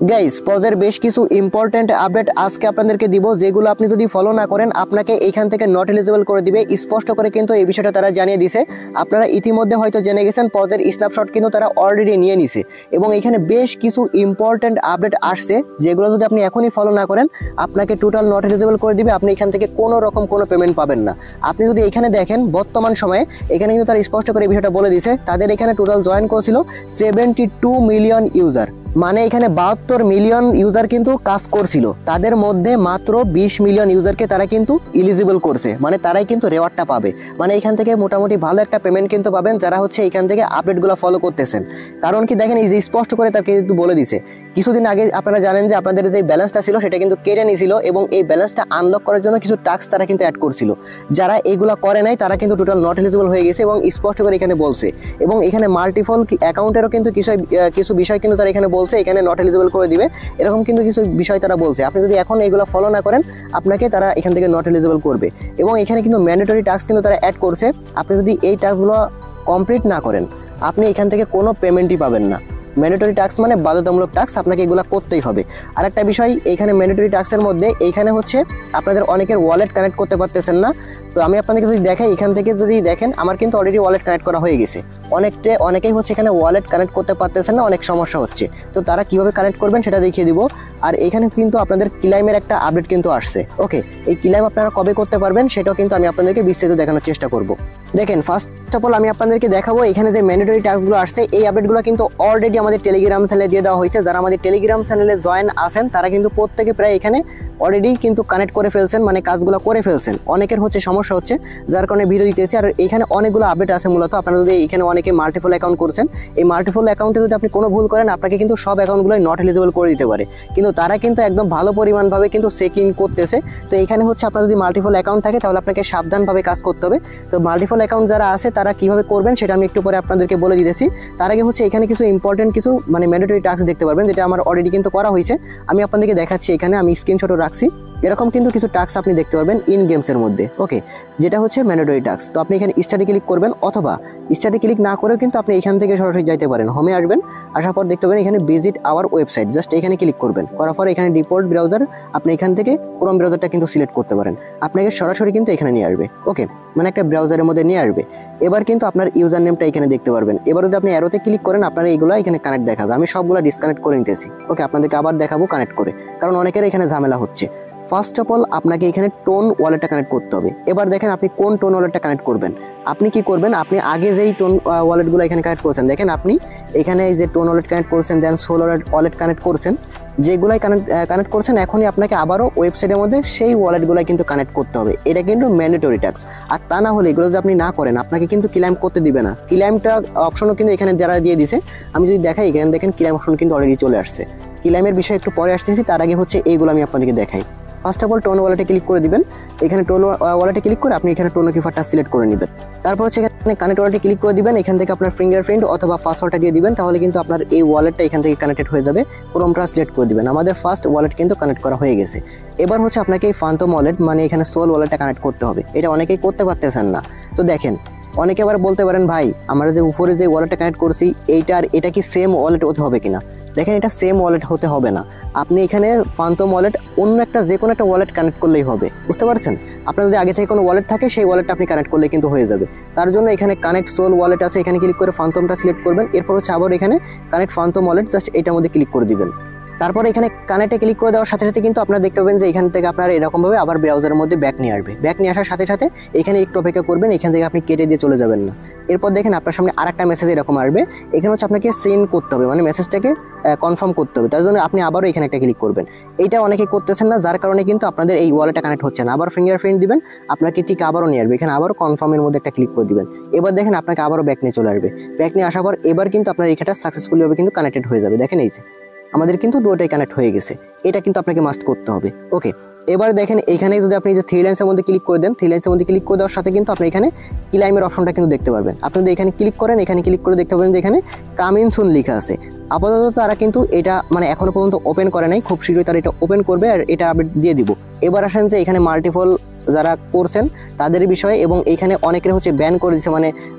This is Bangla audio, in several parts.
গাইস পজের বেশ কিছু ইম্পর্টেন্ট আপডেট আজকে আপনাদেরকে দিব, যেগুলো আপনি যদি ফলো না করেন আপনাকে এখান থেকে নট এলিজিবল করে দিবে। স্পষ্ট করে কিন্তু এই বিষয়টা তারা জানিয়ে দিছে। আপনারা ইতিমধ্যে হয়তো জেনে গেছেন পজের স্ন্যাপশট কিন্তু তারা অলরেডি নিয়ে নিছে এবং এখানে বেশ কিছু ইম্পর্টেন্ট আপডেট আসছে, যেগুলো যদি আপনি এখনই ফলো না করেন আপনাকে টোটাল নট এলিজিবল করে দিবে। আপনি এখান থেকে কোনো রকম কোনো পেমেন্ট পাবেন না। আপনি যদি এখানে দেখেন বর্তমান সময়ে এখানে কিন্তু তারা স্পষ্ট করে এই বিষয়টা বলে দিয়েছে। তাদের এখানে টোটাল জয়েন করেছিল 72 মিলিয়ন ইউজার, মানে এখানে 72 মিলিয়ন ইউজার কিন্তু কাজ করছিল। তাদের মধ্যে মাত্র 20 মিলিয়ন ইউজারকে তারা কিন্তু এলিজিবল করছে, মানে তারাই কিন্তু রেওয়ার্ডটা পাবে। মানে এখান থেকে মোটামুটি ভালো একটা পেমেন্ট কিন্তু পাবেন যারা হচ্ছে এখান থেকে আপডেটগুলো ফলো করতেছেন। কারণ কি দেখেন, এই যে স্পষ্ট করে তার কিন্তু বলে দিছে। কিছুদিন আগে আপনারা জানেন যে আপনাদের যে ব্যালেন্সটা ছিল সেটা কিন্তু কেটে নিয়েছিল এবং এই ব্যালেন্সটা আনলক করার জন্য কিছু টাস্ক তারা কিন্তু অ্যাড করছিল। যারা এগুলো করে নাই তারা কিন্তু টোটাল নট এলিজিবল হয়ে গেছে এবং স্পষ্ট করে এখানে বলছে। এবং এখানে মাল্টিপল অ্যাকাউন্টেরও কিন্তু কিছু বিষয় কিন্তু তারা এখানে বলছে এখানে নট এলিজিবল করে দিবে, এরকম কিন্তু কিছু বিষয় তারা বলছে। আপনি যদি এখন এগুলো ফলো না করেন আপনাকে তারা এখান থেকে নট এলিজিবল করবে। এবং এখানে কিন্তু ম্যান্ডেটরি টাস্ক কিন্তু তারা অ্যাড করছে। আপনি যদি এই টাস্কগুলো কমপ্লিট না করেন আপনি এখান থেকে কোনো পেমেন্টই পাবেন না। ম্যান্ডেটরি টাস্ক মানে বাধ্যতামূলক টাস্ক, আপনাকে এগুলো করতেই হবে। আর একটা বিষয়, এইখানে ম্যান্ডেটরি টাস্কের মধ্যে এইখানে হচ্ছে আপনাদের অনেকের ওয়ালেট কানেক্ট করতে পারতেছেন না। তো আমি আপনাদেরকে যদি দেখাই, এখান থেকে যদি দেখেন আমার কিন্তু অলরেডি ওয়ালেট কানেক্ট করা হয়ে গেছে। অনেকেই হচ্ছে এখানে ওয়ালেট কানেক্ট করতে পারতেছেন না, অনেক সমস্যা হচ্ছে। তো তারা কিভাবে কানেক্ট করবেন সেটা দেখিয়ে দিব। আর এখানে কিন্তু আপনাদের ক্লাইমের একটা আপডেট কিন্তু আসছে। ওকে, এই ক্লাইম আপনারা কবে করতে পারবেন সেটাও কিন্তু আমি আপনাদেরকে বিস্তারিত দেখানোর চেষ্টা করব। দেখেন, ফার্স্ট অফ অল আমি আপনাদেরকে দেখাবো এখানে যে ম্যান্ডেটরি টাস্কগুলো আসছে, এই আপডেটগুলো কিন্তু অলরেডি আমাদের টেলিগ্রাম চ্যানেলে দিয়ে দেওয়া হয়েছে। যারা আমাদের টেলিগ্রাম চ্যানেলে জয়েন আছেন তারা কিন্তু প্রত্যেকে প্রায় এখানে অলরেডি কিন্তু কানেক্ট করে ফেলছেন, মানে কাজগুলো করে ফেলছেন। অনেকের হচ্ছে সমস্যা হচ্ছে যার কারণে ভিডিও দিতেছি। আর এখানে অনেকগুলো আপডেট আছে। মূলত আপনারা যদি এখানে অনেকে মাল্টিপল অ্যাকাউন্ট করছেন, এই মাল্টিপল অ্যাকাউন্টে যদি আপনি কোনো ভুল করেন আপনাকে কিন্তু সব অ্যাকাউন্টগুলোই নট এলিজিবল করে দিতে পারে। কিন্তু তারা কিন্তু একদম ভালো পরিমাণভাবে কিন্তু চেকিং করতেছে। তো এখানে হচ্ছে আপনার যদি মাল্টিপল অ্যাকাউন্ট থাকে তাহলে আপনাকে সাবধানভাবে কাজ করতে হবে। তো মাল্টিপল অ্যাকাউন্ট যারা আছে তারা কীভাবে করবেন সেটা আমি একটু পরে আপনাদেরকে বলে দিতেছি। তার আগে হচ্ছে এখানে কিছু ইম্পর্টেন্ট কিছু মানে ম্যান্ডেটরি টাস্ক দেখতে পারবেন, যেটা আমার অলরেডি কিন্তু করা হয়েছে। আমি আপনাদেরকে দেখাচ্ছি, এখানে আমি স্ক্রিনশটও রাখছি। এরকম কিন্তু কিছু টাস্ক আপনি দেখতে পারবেন ইন গেমসের মধ্যে। ওকে, যেটা হচ্ছে ম্যান্ডেটরি টাস্ক। তো আপনি এখানে স্টাডি ক্লিক করবেন, অথবা স্টাডি ক্লিক না করেও কিন্তু আপনি এখান থেকে সরাসরি যাইতে পারেন। হোমে আসবেন, আসার পর দেখতে পাবেন এখানে ভিজিট আওয়ার ওয়েবসাইট, জাস্ট এখানে ক্লিক করবেন। করার পর এখানে ডিফল্ট ব্রাউজার, আপনি এখান থেকে ক্রোম ব্রাউজারটা কিন্তু সিলেক্ট করতে পারেন। আপনাকে সরাসরি কিন্তু এখানে নিয়ে আসবে। ওকে, মানে একটা ব্রাউজারের মধ্যে নিয়ে আসবে। এবার কিন্তু আপনার ইউজার নেমটা এখানে দেখতে পারবেন। এবার যদি আপনি অ্যারোতে ক্লিক করেন আপনারা এইগুলো এখানে কানেক্ট দেখাবে। আমি সবগুলো ডিসকানেক্ট করে নিতেছি। ওকে, আপনাদেরকে আবার দেখাবো কানেক্ট করে, কারণ অনেকের এখানে ঝামেলা হচ্ছে। ফার্স্ট অফ অল আপনাকে এখানে টোন ওয়ালেটটা কানেক্ট করতে হবে। এবার দেখেন আপনি কোন টোন ওয়ালেটটা কানেক্ট করবেন। আপনি কি করবেন, আপনি আগে যেই টোন ওয়ালেটগুলো এখানে কানেক্ট করেছেন, দেখেন আপনি এখানে এই যে টোন ওয়ালেট কানেক্ট করছেন, দেন সোল ওয়ালেট কানেক্ট করছেন, যেগুলাই কানেক্ট করছেন এখনই আপনাকে আবারও ওয়েবসাইটের মধ্যে সেই ওয়ালেটগুলাই কিন্তু কানেক্ট করতে হবে। এটা কিন্তু ম্যান্ডেটরি টাস্ক। আর তা না হলে এগুলো যদি আপনি না করেন আপনাকে কিন্তু ক্লেম করতে দিবে না। ক্লেমটা অপশনও কিন্তু এখানে যারা দিয়ে দিছে, আমি যদি দেখাই এখানে দেখেন ক্লেম অপশন কিন্তু অলরেডি চলে আসছে। ক্লেমের বিষয় একটু পরে আসতেছি, তার আগে হচ্ছে এইগুলো আমি আপনাদেরকে দেখাই। ফার্স্ট অফ অল টোন ওয়ালেটে ক্লিক করে দিবেন। এখানে টোন ওয়ালেটে ক্লিক করে আপনি এখানে টোন কিপারটা সিলেক্ট করে নেবেন। তারপর হচ্ছে এখানে কানেক্ট ওয়ালেটে ক্লিক করে দিবেন। এখান থেকে আপনার ফিঙ্গারপ্রিন্ট অথবা পাসওয়ার্ডটা দিয়ে দিবেন, তাহলে কিন্তু আপনার এই ওয়ালেটটা এখান থেকে কানেক্টেড হয়ে যাবে। ক্রোমটা সিলেক্ট করে দিবেন। আমাদের ফার্স্ট ওয়ালেট কিন্তু কানেক্ট করা হয়ে গেছে। এবার হচ্ছে আপনাকে এই ফান্টম ওয়ালেট মানে এখানে সোল ওয়ালেটটা কানেক্ট করতে হবে। এটা অনেকেই করতে পারতেছেন না। তো দেখেন, অনেকে আবার বলতে পারেন ভাই আমরা যে উপরে যে ওয়ালেটটা কানেক্ট করছি এটা কি সেম ওয়ালেট হতে হবে কিনা। দেখেন, এটা সেম ওয়ালেট হতে হবে না। আপনি এখানে ফান্টম ওয়ালেট অন্য একটা যে কোনো একটা ওয়ালেট কানেক্ট করলেই হবে, বুঝতে পারছেন। আপনার যদি আগে থেকে কোনো ওয়ালেট থাকে সেই ওয়ালেটটা আপনি কানেক্ট করলে কিন্তু হয়ে যাবে। তার জন্য এখানে কানেক্ট সোল ওয়ালেট আছে, এখানে ক্লিক করে ফান্টমটা সিলেক্ট করবেন। এরপর হচ্ছে আবার এখানে কানেক্ট ফান্টম ওয়ালেট, জাস্ট এটার মধ্যে ক্লিক করে দিবেন। তারপর এখানে কানেক্টে ক্লিক করে দেওয়ার সাথে সাথে কিন্তু আপনারা দেখতে পাবেন যে এখান থেকে আপনার এরকমভাবে আবার ব্রাউজারের মধ্যে ব্যাক নিয়ে আসবে। ব্যাক নিয়ে আসার সাথে সাথে এখানে একটু অপেক্ষা করবেন, এখান থেকে আপনি কেটে দিয়ে চলে যাবেন না। এরপর দেখেন আপনার সামনে আরেকটা মেসেজ এরকম আসবে। এখানে হচ্ছে আপনাকে সেন্ড করতে হবে, মানে মেসেজটাকে কনফার্ম করতে হবে। তার জন্য আপনি আবারও এখানে একটা ক্লিক করবেন। এইটা অনেকেই করতেছেন না, যার কারণে কিন্তু আপনাদের এই ওয়ালেটটা কানেক্ট হচ্ছে না। আবার ফিঙ্গারপ্রিন্ট দিবেন, আপনাকে ঠিক আবারও নিয়ে আসবে। এখানে আবারও কনফার্মের মধ্যে একটা ক্লিক করে দিবেন। এবার দেখেন আপনাকে আবারও ব্যাক নিয়ে চলে আসবে। ব্যাক নিয়ে আসার পর এবার কিন্তু আপনার এখানটা সাকসেসফুলিভাবে কিন্তু কানেক্টেড হয়ে যাবে। দেখেন এই যে আমাদের কিন্তু দুটোটাই কানেক্ট হয়ে গেছে। এটা কিন্তু আপনাকে মাস্ট করতে হবে। ওকে, এবার দেখেন এইখানে যদি আপনি যে থ্রি লাইন্সের মধ্যে ক্লিক করে দেন, থ্রি লাইন্সের মধ্যে ক্লিক করে দেওয়ার সাথে কিন্তু আপনি এখানে ক্লাইমের অপশনটা কিন্তু দেখতে পারবেন। আপনি যদি এখানে ক্লিক করেন, এখানে ক্লিক করে দেখতে পাবেন যে এখানে কাম ইন সুন লেখা আছে। আপাতত তারা কিন্তু এটা মানে এখনো পর্যন্ত ওপেন করে নাই, খুব শীঘ্রই তারা এটা ওপেন করবে আর এটা আপডেট দিয়ে দিব। এবার আসেন যে এখানে মাল্টিপল যারা করছেন তাদের বিষয়ে, এবং এখানে অনেকের হচ্ছে ব্যান করে দিচ্ছে, মানে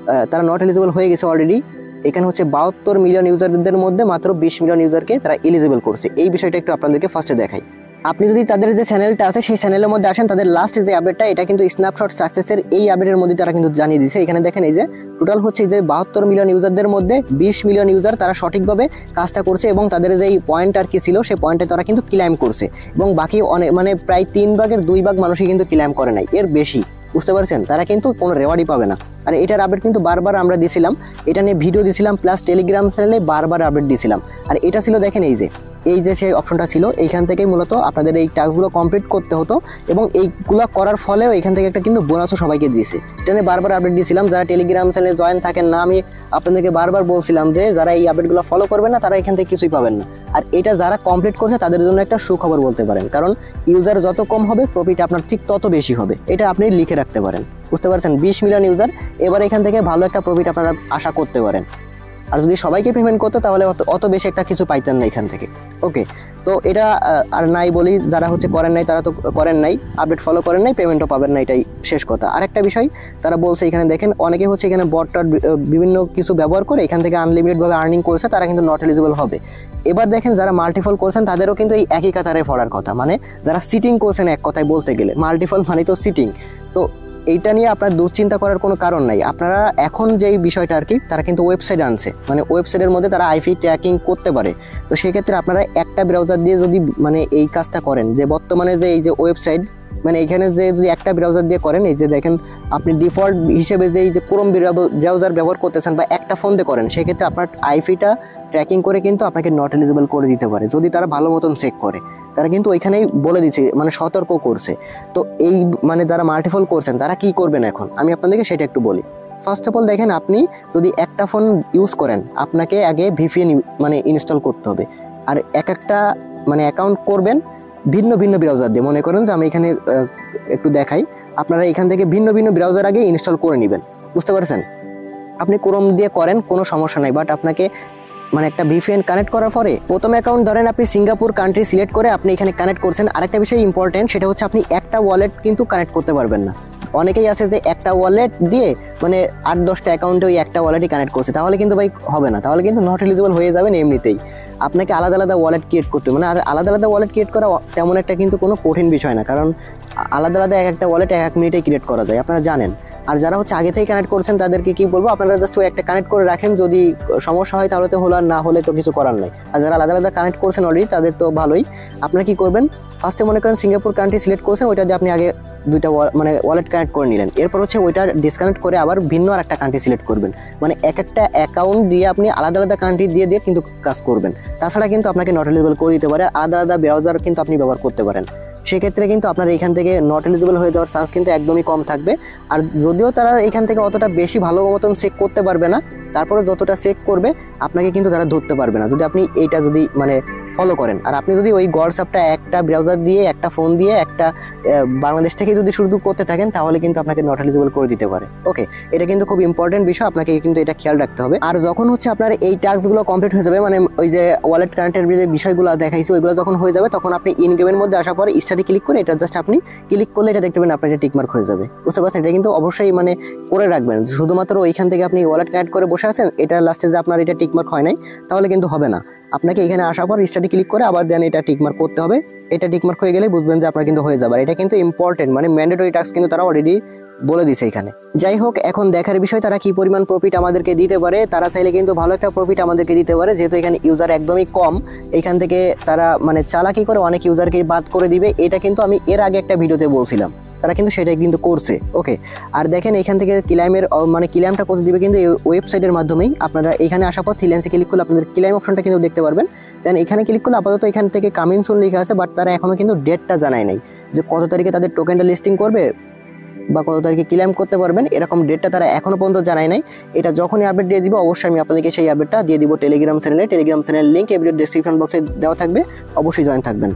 তারা নট এলিজিবল হয়ে গেছে অলরেডি। এখানে হচ্ছে 72 মিলিয়ন ইউজারদের মধ্যে মাত্র 20 মিলিয়ন ইউজারকে তারা এলিজিবল করছে। এই বিষয়টা একটু আপনাদেরকে ফার্স্টে দেখাই। আপনি যদি তাদের যে চ্যানেলটা আছে সেই চ্যানেলের মধ্যে আসেন, তাদের লাস্ট যে আপডেটটা, এটা কিন্তু স্ন্যাপশট সাকসেসের এই আপডেটের মধ্যে তারা কিন্তু জানিয়ে দিয়েছে। এখানে দেখেন এই যে টোটাল হচ্ছে যে 72 মিলিয়ন ইউজারদের মধ্যে 20 মিলিয়ন ইউজার তারা সঠিকভাবে কাজটা করছে এবং তাদের যে পয়েন্ট আর কি ছিল সেই পয়েন্টে তারা কিন্তু ক্লেম করছে, এবং বাকি অনেক মানে প্রায় 3 ভাগের 2 ভাগ মানুষই কিন্তু ক্লেম করে নাই, এর বেশি। বুঝতে পারছেন, তারা কিন্তু কোনো রেওয়ার্ডই পাবে না। আর এটার আপডেট কিন্তু বারবার আমরা দিছিলাম, এটা নিয়ে ভিডিও দিছিলাম, প্লাস টেলিগ্রাম চ্যানেলে বারবার আপডেট দিছিলাম। আর এটা ছিল দেখেন এই যে সেই অপশনটা ছিল, এইখান থেকেই মূলত আপনাদের এই টাস্কগুলো কমপ্লিট করতে হতো, এবং এইগুলো করার ফলেও এখান থেকে একটা কিন্তু বোনাসও সবাইকে দিয়েছে। এটা নিয়ে বারবার আপডেট দিয়েছিলাম। যারা টেলিগ্রাম চ্যানেলে জয়েন থাকেন না, আমি আপনাদেরকে বারবার বলছিলাম যে যারা এই আপডেটগুলো ফলো করবেন না তারা এখান থেকে কিছুই পাবেন না। আর এটা যারা কমপ্লিট করছে তাদের জন্য একটা সুখবর বলতে পারেন, কারণ ইউজার যত কম হবে প্রফিট আপনার ঠিক তত বেশি হবে, এটা আপনি লিখে রাখতে পারেন। বুঝতে পারছেন, 20 মিলিয়ন ইউজার, এবার এখান থেকে ভালো একটা প্রফিট আপনারা আশা করতে পারেন। আর যদি সবাইকে পেমেন্ট করতো তাহলে অত বেশি একটা কিছু পাইতেন না এখান থেকে। ওকে, তো এটা আর নাই বলি, যারা হচ্ছে করেন নাই তারা তো করেন নাই, আপডেট ফলো করেন নাই, পেমেন্টও পাবেন না, এটাই শেষ কথা। আরেকটা বিষয় তারা বলছে, এখানে দেখেন অনেকে হচ্ছে এখানে বটটার বিভিন্ন কিছু ব্যবহার করে এখান থেকে আনলিমিটেডভাবে আর্নিং করছে, তারা কিন্তু নট এলিজিবল হবে। এবার দেখেন যারা মাল্টিফল করছেন তাদেরও কিন্তু এই একই কাতারে পড়ার কথা, মানে যারা সিটিং করছেন, এক কথায় বলতে গেলে মাল্টিফল মানে তো সিটিং। তো এইটা নিয়ে আপনার দুশ্চিন্তা করার কোনো কারণ নাই। আপনারা এখন যেই বিষয়টা আর কি, তারা কিন্তু ওয়েবসাইট আনছে, মানে ওয়েবসাইটের মধ্যে তারা আইপি ট্র্যাকিং করতে পারে। তো সেক্ষেত্রে আপনারা একটা ব্রাউজার দিয়ে যদি মানে এই কাজটা করেন, যে বর্তমানে যে এই যে ওয়েবসাইট, মানে এখানে যে যদি একটা ব্রাউজার দিয়ে করেন, এই যে দেখেন আপনি ডিফল্ট হিসেবে যে এই যে ক্রোম ব্রাউজার ব্যবহার করতেছেন বা একটা ফোন দিয়ে করেন, সেক্ষেত্রে আপনার আইপিটা ট্র্যাকিং করে কিন্তু আপনাকে নট এলিজিবল করে দিতে পারে, যদি তারা ভালো মতন চেক করে। তারা কিন্তু ওইখানেই বলে দিচ্ছে, মানে সতর্ক করছে। তো এই মানে যারা মাল্টিফল করছেন তারা কি করবেন এখন, আমি আপনাদেরকে সেটা একটু বলি। ফার্স্ট অফ অল দেখেন, আপনি যদি একটা ফোন ইউজ করেন, আপনাকে আগে ভিপিএন মানে ইনস্টল করতে হবে। আর একটা মানে অ্যাকাউন্ট করবেন ভিন্ন ভিন্ন ব্রাউজার দিয়ে। মনে করেন যে আমি এখানে একটু দেখাই, আপনারা এখান থেকে ভিন্ন ভিন্ন ব্রাউজার আগে ইনস্টল করে নেবেন। বুঝতে পারছেন, আপনি ক্রোম দিয়ে করেন কোনো সমস্যা নাই, বাট আপনাকে মানে একটা ভিপিএন কানেক্ট করার পরে প্রথম অ্যাকাউন্ট ধরেন আপনি সিঙ্গাপুর কান্ট্রি সিলেক্ট করে আপনি এখানে কানেক্ট করছেন। আরেকটা বিষয় ইম্পর্টেন্ট, সেটা হচ্ছে আপনি একটা ওয়ালেট কিন্তু কানেক্ট করতে পারবেন না। অনেকেই আছে যে একটা ওয়ালেট দিয়ে মানে 8-10টা অ্যাকাউন্টে ওই একটা ওয়ালেটই কানেক্ট করছে, তাহলে কিন্তু ভাই হবে না, তাহলে কিন্তু নট এলিজিবল হয়ে যাবেন এমনিতেই। আপনাকে আলাদা আলাদা ওয়ালেট ক্রিয়েট করতে হবে, মানে আর আলাদা আলাদা ওয়ালেট ক্রিয়েট করা তেমন একটা কিন্তু কোনো কঠিন বিষয় না, কারণ আলাদা আলাদা একটা ওয়ালেট 1 মিনিটে ক্রিয়েট করা যায়, আপনারা জানেন। আর যারা হচ্ছে আগে থেকে কানেক্ট করছেন তাদেরকে কি বলবো, আপনারা জাস্ট ওই একটা কানেক্ট করে রাখেন, যদি সমস্যা হয় তাহলে তো হলো, আর না হলে তো কিছু করার নাই। আর যারা আলাদা আলাদা কানেক্ট করছেন অলরেডি তাদের তো ভালোই। আপনারা কি করবেন, ফার্স্টে মনে করেন সিঙ্গাপুর কান্ট্রি সিলেক্ট করছেন, ওইটা দিয়ে আপনি আগে দুইটা মানে ওয়ালেট কানেক্ট করে নিলেন। এরপর হচ্ছে ওইটা ডিসকানেক্ট করে আবার ভিন্ন আর একটা কান্ট্রি সিলেক্ট করবেন, মানে একটা অ্যাকাউন্ট দিয়ে আপনি আলাদা আলাদা কান্ট্রি দিয়ে কিন্তু কাজ করবেন। তাছাড়া কিন্তু আপনাকে নট এলিজিবল করে দিতে পারে, আলাদা আলাদা ব্রাউজার কিন্তু আপনি ব্যবহার করতে পারেন। সেক্ষেত্রে কিন্তু আপনার এখান থেকে নট এলিজিবল হয়ে যাওয়ার চান্স কিন্তু একদমই কম থাকবে। আর যদিও তারা এখান থেকে অতটা বেশি ভালো মতন চেক করতে পারবে না, তারপরে যতটা চেক করবে আপনাকে কিন্তু তারা ধরতে পারবে না, যদি আপনি এইটা যদি মানে ফলো করেন। আর আপনি যদি ওই হোয়াটসঅ্যাপটা একটা ব্রাউজার দিয়ে একটা ফোন দিয়ে একটা বাংলাদেশ থেকে যদি শুরু করতে থাকেন, তাহলে কিন্তু আপনাকে নট এলিজিবল করে দিতে পারে। ওকে, এটা কিন্তু খুব ইম্পর্টেন্ট বিষয়, আপনাকে কিন্তু এটা খেয়াল রাখতে হবে। আর যখন হচ্ছে আপনার এই টাস্কগুলো কমপ্লিট হয়ে যাবে, মানে ওই যে ওয়ালেট কানেক্টের যে বিষয়গুলো দেখাইছি ওইগুলো যখন হয়ে যাবে, তখন আপনি ইন গেমের মধ্যে আসার পরে স্টাডি ক্লিক করে এটা জাস্ট আপনি ক্লিক করলে এটা দেখতে পাবেন আপনার এটা টিকমার্ক হয়ে যাবে। বুঝতে পারছেন, এটা কিন্তু অবশ্যই মানে করে রাখবেন। শুধুমাত্র ওইখান থেকে আপনি ওয়ালেট কানেক্ট করে বসে আছেন, এটা লাস্টে যে আপনার এটা টিকমার্ক হয় নাই তাহলে কিন্তু হবে না। আপনাকে এখানে আসার পর স্টাডি ক্লিক করে আবার দেন এটা টিকমার্ক করতে হবে। এটা টিকমার্ক হয়ে গেলে বুঝবেন যে আপনার কিন্তু হয়ে যাবে। এটা কিন্তু ইম্পর্টেন্ট, মানে ম্যান্ডেটরি টাস্ক কিন্তু তারা অলরেডি বলে দিছে এখানে। যাই হোক, এখন দেখার বিষয় তারা কি পরিমাণ প্রফিট আমাদেরকে দিতে পারে। তারা চাইলে কিন্তু ভালো একটা প্রফিট আমাদেরকে দিতে পারে, যেহেতু এখানে ইউজার একদমই কম। এখান থেকে তারা মানে চালাকি করে অনেক ইউজারকে বাদ করে দিবে, এটা কিন্তু আমি এর আগে একটা ভিডিওতে বলছিলাম, তারা কিন্তু সেটাই কিন্তু করছে। ওকে, আর দেখেন এখান থেকে ক্লেমের মানে ক্লেমটা করতে দিবে কিন্তু এই ওয়েবসাইটের মাধ্যমেই। আপনারা এখানে আসার পর ফ্রিল্যান্সে ক্লিক করলে আপনাদের ক্লেম অপশনটা কিন্তু দেখতে পারবেন। দেন এখানে ক্লিক করলে আপাতত এখান থেকে কামিং সুন লেখা আছে, বাট তারা এখনও কিন্তু ডেটটা জানায় নাই যে কত তারিখে তাদের টোকেনটা লিস্টিং করবে বা কত তারিখে ক্লেম করতে পারবেন, এরকম ডেটটা তারা এখনও পর্যন্ত জানায় নাই। এটা যখনই আপডেট দিয়ে দিব অবশ্যই আমি আপনাদেরকে সেই আপডেটটা দিয়ে দিব টেলিগ্রাম চ্যানেলে। টেলিগ্রাম চ্যানেলের লিঙ্ক এই ভিডিও ডেসক্রিপশন বক্সে দেওয়া থাকবে, অবশ্যই জয়েন থাকবেন।